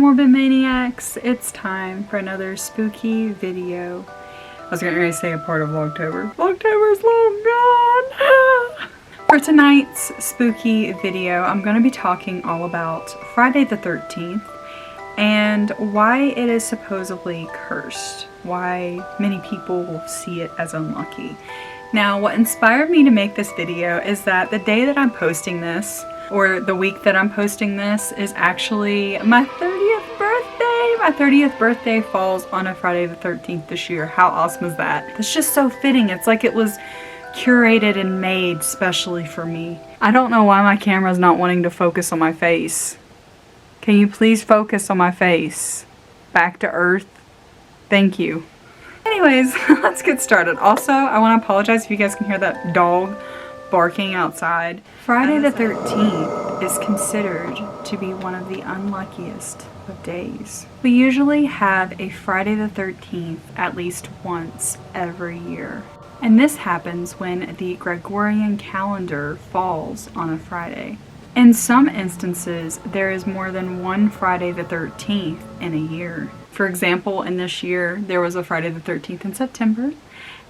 Morbid Maniacs, it's time for another spooky video. I was going to say a part of Vlogtober. Vlogtober's long gone! For tonight's spooky video, I'm going to be talking all about Friday the 13th and why it is supposedly cursed. Why many people will see it as unlucky. Now, what inspired me to make this video is that the day that I'm posting this, or the week that I'm posting this, is actually my 30th birthday. My 30th birthday falls on a Friday the 13th this year. How awesome is that? It's just so fitting. It's like it was curated and made specially for me. I don't know why my camera's not wanting to focus on my face. Can you please focus on my face? Back to earth. Thank you. Anyways, let's get started. Also, I want to apologize if you guys can hear that dog barking outside. Friday the 13th is considered to be one of the unluckiest of days. We usually have a Friday the 13th at least once every year. And this happens when the Gregorian calendar falls on a Friday. In some instances, there is more than one Friday the 13th in a year. For example, in this year, there was a Friday the 13th in September.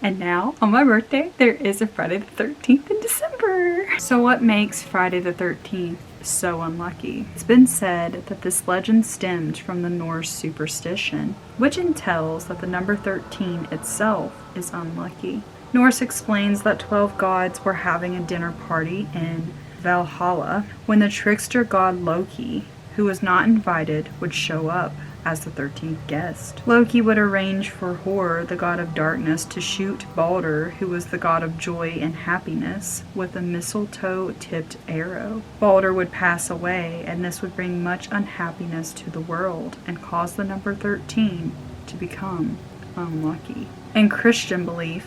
And now, on my birthday, there is a Friday the 13th in December. So what makes Friday the 13th so unlucky? It's been said that this legend stemmed from the Norse superstition, which entails that the number 13 itself is unlucky. Norse explains that 12 gods were having a dinner party in Valhalla when the trickster god Loki, who was not invited, would show up as the 13th guest. Loki would arrange for Hor, the god of darkness, to shoot Balder, who was the god of joy and happiness, with a mistletoe-tipped arrow. Balder would pass away, and this would bring much unhappiness to the world and cause the number 13 to become unlucky. In Christian belief,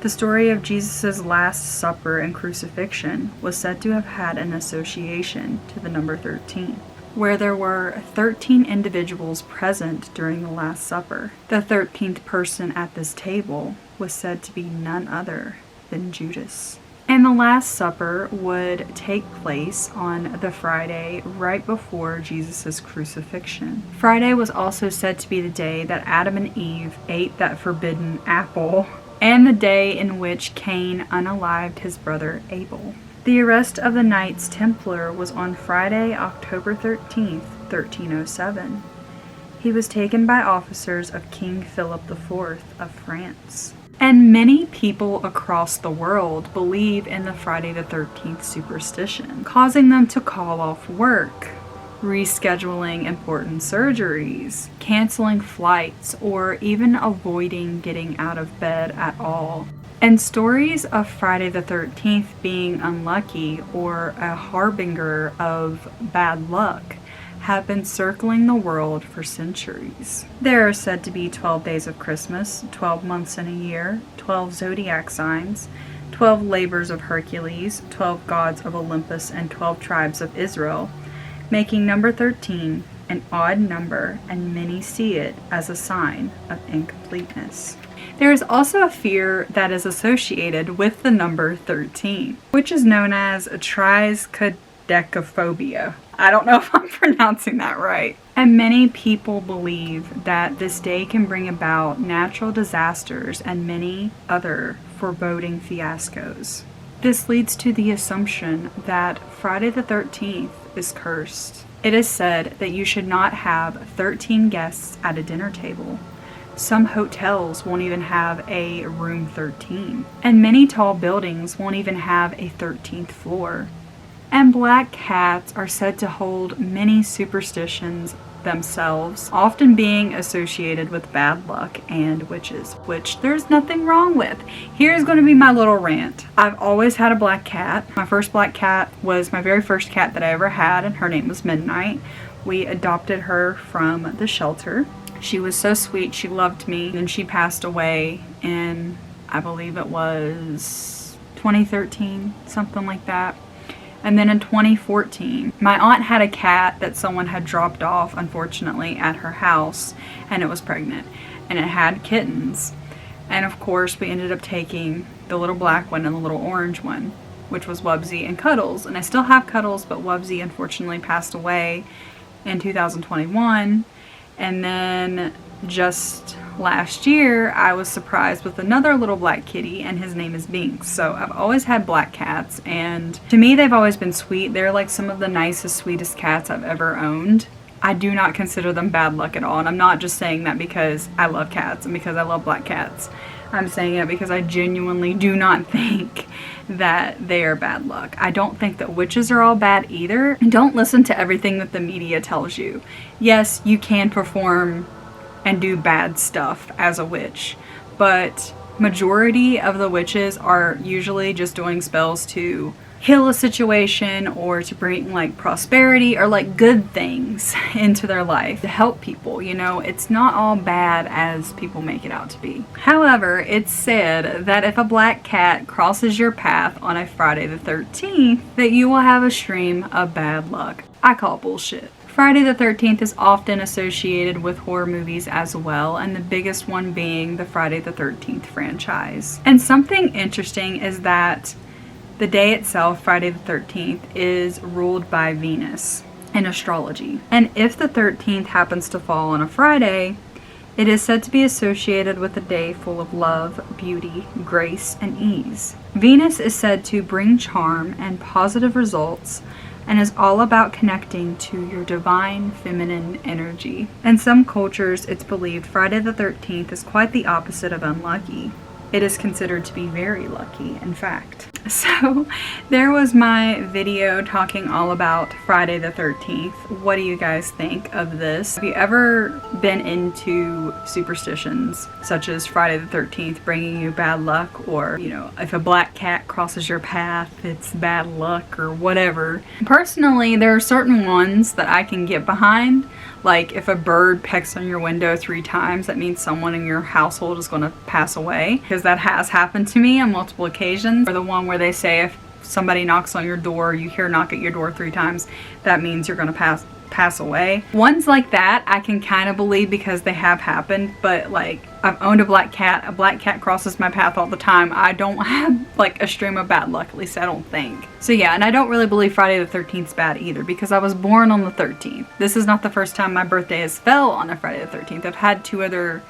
the story of Jesus' Last Supper and crucifixion was said to have had an association to the number 13. Where there were 13 individuals present during the Last Supper. The 13th person at this table was said to be none other than Judas. And the Last Supper would take place on the Friday right before Jesus' crucifixion. Friday was also said to be the day that Adam and Eve ate that forbidden apple, and the day in which Cain unalived his brother Abel. The arrest of the Knights Templar was on Friday, October 13th, 1307. He was taken by officers of King Philip IV of France. And many people across the world believe in the Friday the 13th superstition, causing them to call off work, rescheduling important surgeries, canceling flights, or even avoiding getting out of bed at all. And stories of Friday the 13th being unlucky or a harbinger of bad luck have been circling the world for centuries. There are said to be 12 days of Christmas, 12 months in a year, 12 zodiac signs, 12 labors of Hercules, 12 gods of Olympus, and 12 tribes of Israel, making number 13 an odd number, and many see it as a sign of incompleteness. There is also a fear that is associated with the number 13, which is known as triskaidekaphobia. I don't know if I'm pronouncing that right. And many people believe that this day can bring about natural disasters and many other foreboding fiascos. This leads to the assumption that Friday the 13th is cursed. It is said that you should not have 13 guests at a dinner table. Some hotels won't even have a room 13, and many tall buildings won't even have a 13th floor. And black cats are said to hold many superstitions themselves, often being associated with bad luck and witches, which there's nothing wrong with. Here's going to be my little rant. I've always had a black cat. My first black cat was my very first cat that I ever had, and her name was Midnight. We adopted her from the shelter. She was so sweet, she loved me, and she passed away in, I believe it was 2013, something like that. And then in 2014, my aunt had a cat that someone had dropped off, unfortunately, at her house, and it was pregnant, and it had kittens. And of course, we ended up taking the little black one and the little orange one, which was Wubsy and Cuddles. And I still have Cuddles, but Wubsy unfortunately passed away in 2021. And then just last year, I was surprised with another little black kitty, and his name is Binks. So I've always had black cats, and to me, they've always been sweet. They're like some of the nicest, sweetest cats I've ever owned. I do not consider them bad luck at all, and I'm not just saying that because I love cats and because I love black cats. I'm saying it because I genuinely do not think that they are bad luck. I don't think that witches are all bad either. Don't listen to everything that the media tells you. Yes, you can perform and do bad stuff as a witch, but majority of the witches are usually just doing spells to heal a situation or to bring like prosperity or like good things into their life to help people. You know, it's not all bad as people make it out to be. However, it's said that if a black cat crosses your path on a Friday the 13th, that you will have a stream of bad luck. I call bullshit. Friday the 13th is often associated with horror movies as well, and the biggest one being the Friday the 13th franchise. And something interesting is that the day itself, Friday the 13th, is ruled by Venus in astrology. And if the 13th happens to fall on a Friday, it is said to be associated with a day full of love, beauty, grace, and ease. Venus is said to bring charm and positive results, and is all about connecting to your divine feminine energy. In some cultures, it's believed Friday the 13th is quite the opposite of unlucky. It is considered to be very lucky, in fact. So there was my video talking all about Friday the 13th. What do you guys think of this? Have you ever been into superstitions such as Friday the 13th bringing you bad luck, or, you know, if a black cat crosses your path, it's bad luck or whatever? Personally, there are certain ones that I can get behind. Like if a bird pecks on your window 3 times, that means someone in your household is going to pass away, because that has happened to me on multiple occasions. Or the one where they say if somebody knocks on your door, you hear knock at your door 3 times, that means you're going to pass away. Ones like that I can kind of believe because they have happened, but like I've owned a black cat crosses my path all the time. I don't have like a stream of bad luck, at least I don't think. So yeah, and I don't really believe Friday the 13th is bad either, because I was born on the 13th. This is not the first time my birthday has fell on a Friday the 13th. I've had 2 other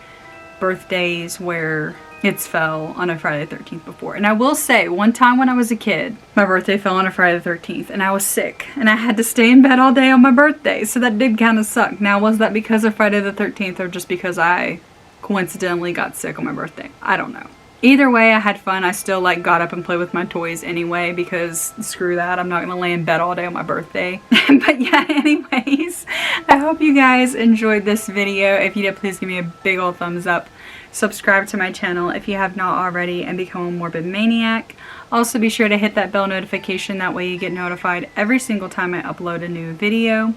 birthdays where it's fell on a Friday the 13th before. And I will say, one time when I was a kid, my birthday fell on a Friday the 13th, and I was sick, and I had to stay in bed all day on my birthday, so that did kind of suck. Now, was that because of Friday the 13th, or just because I coincidentally got sick on my birthday? I don't know. Either way, I had fun. I still like got up and played with my toys anyway, because screw that, I'm not gonna lay in bed all day on my birthday. But yeah, anyways, I hope you guys enjoyed this video. If you did, please give me a big old thumbs up. Subscribe to my channel if you have not already, and become a morbid maniac. Also be sure to hit that bell notification, that way you get notified every single time I upload a new video.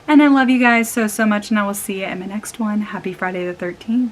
And I love you guys so much, and I will see you in my next one. Happy Friday the 13th.